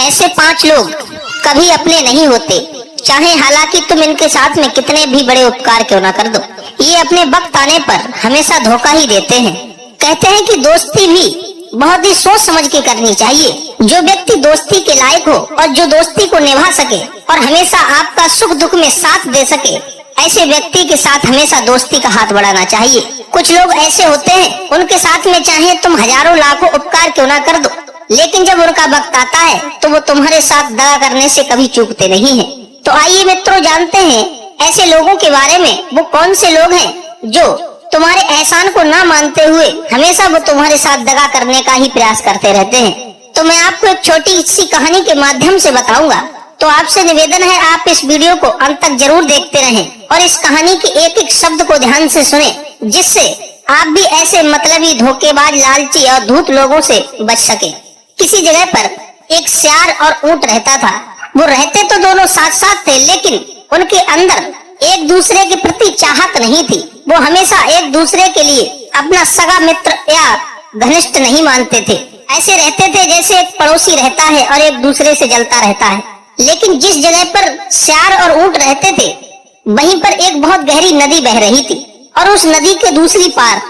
ऐसे 5 लोग कभी अपने नहीं होते, चाहे हालांकि तुम इनके साथ में कितने भी बड़े उपकार क्यों ना कर दो। ये अपने वक्त आने पर हमेशा धोखा ही देते हैं। कहते हैं कि दोस्ती भी बहुत ही सोच समझ के करनी चाहिए। जो व्यक्ति दोस्ती के लायक हो और जो दोस्ती को निभा सके और हमेशा आपका सुख दुख में साथ दे सके, ऐसे व्यक्ति के साथ हमेशा दोस्ती का हाथ बढ़ाना चाहिए। कुछ लोग ऐसे होते हैं, उनके साथ में चाहे तुम हजारों लाखों उपकार क्यों ना कर दो, लेकिन जब उनका वक्त आता है तो वो तुम्हारे साथ दगा करने से कभी चूकते नहीं हैं। तो आइए मित्रों, जानते हैं ऐसे लोगों के बारे में। वो कौन से लोग हैं जो तुम्हारे एहसान को ना मानते हुए हमेशा वो तुम्हारे साथ दगा करने का ही प्रयास करते रहते हैं। तो मैं आपको एक छोटी सी कहानी के माध्यम से बताऊंगा। तो आपसे निवेदन है, आप इस वीडियो को अंत तक जरूर देखते रहें और इस कहानी के एक एक शब्द को ध्यान से सुने, जिससे आप भी ऐसे मतलबी, धोखेबाज, लालची और धूर्त लोगों से बच सके। किसी जगह पर एक सियार और ऊंट रहता था। वो रहते तो दोनों साथ साथ थे, लेकिन उनके अंदर एक दूसरे के प्रति चाहत नहीं थी। वो हमेशा एक दूसरे के लिए अपना सगा मित्र या घनिष्ठ नहीं मानते थे। ऐसे रहते थे जैसे एक पड़ोसी रहता है और एक दूसरे से जलता रहता है। लेकिन जिस जगह पर सियार और ऊंट रहते थे, वहीं पर एक बहुत गहरी नदी बह रही थी और उस नदी के दूसरी पार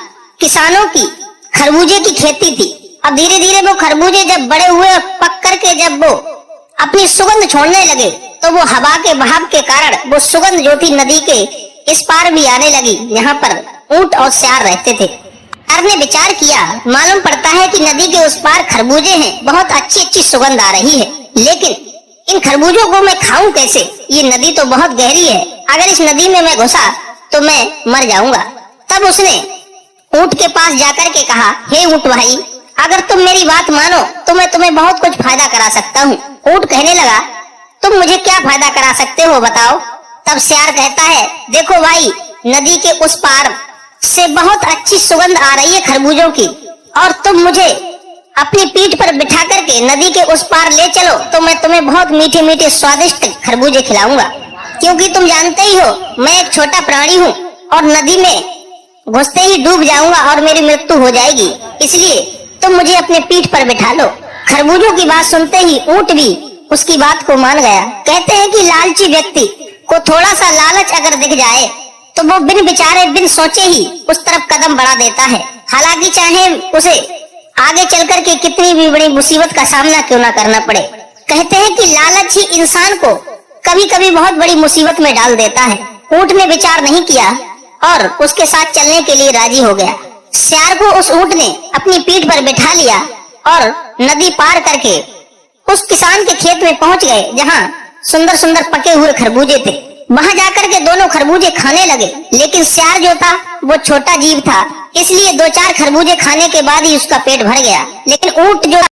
किसानों की खरबूजे की खेती थी। अब धीरे धीरे वो खरबूजे जब बड़े हुए और पक करके जब वो अपनी सुगंध छोड़ने लगे, तो वो हवा के बहाव के कारण वो सुगंध जो थी नदी के इस पार भी आने लगी, जहाँ पर ऊंट और सियार रहते थे। सियार ने विचार किया, मालूम पड़ता है कि नदी के उस पार खरबूजे हैं, बहुत अच्छी अच्छी सुगंध आ रही है, लेकिन इन खरबूजों को मैं खाऊं कैसे? ये नदी तो बहुत गहरी है, अगर इस नदी में मैं घुसा तो मैं मर जाऊंगा। तब उसने ऊंट के पास जाकर के कहा, हे ऊंट भाई, अगर तुम मेरी बात मानो तो मैं तुम्हें बहुत कुछ फायदा करा सकता हूँ। ऊंट कहने लगा, तुम मुझे क्या फायदा करा सकते हो बताओ। तब सियार कहता है, देखो भाई, नदी के उस पार से बहुत अच्छी सुगंध आ रही है खरबूजों की, और तुम मुझे अपनी पीठ पर बिठा करके नदी के उस पार ले चलो तो मैं तुम्हें बहुत मीठे मीठे स्वादिष्ट खरबूजे खिलाऊंगा। क्योंकि तुम जानते ही हो मैं एक छोटा प्राणी हूँ और नदी में घुसते ही डूब जाऊंगा और मेरी मृत्यु हो जाएगी, इसलिए तुम मुझे अपने पीठ पर बिठा लो। खरबूजों की बात सुनते ही ऊंट भी उसकी बात को मान गया। कहते हैं कि लालची व्यक्ति को थोड़ा सा लालच अगर दिख जाए तो वो बिन विचारे बिन सोचे ही उस तरफ कदम बढ़ा देता है, हालांकि चाहे उसे आगे चल करके कितनी भी बड़ी मुसीबत का सामना क्यों ना करना पड़े। कहते हैं कि लालच ही इंसान को कभी कभी बहुत बड़ी मुसीबत में डाल देता है। ऊंट ने विचार नहीं किया और उसके साथ चलने के लिए राजी हो गया। सियार को उस ऊंट ने अपनी पीठ पर बिठा लिया और नदी पार करके उस किसान के खेत में पहुंच गए, जहां सुंदर सुंदर पके हुए खरबूजे थे। वहां जाकर के दोनों खरबूजे खाने लगे, लेकिन सियार जो था वो छोटा जीव था, इसलिए 2-4 खरबूजे खाने के बाद ही उसका पेट भर गया। लेकिन ऊंट जो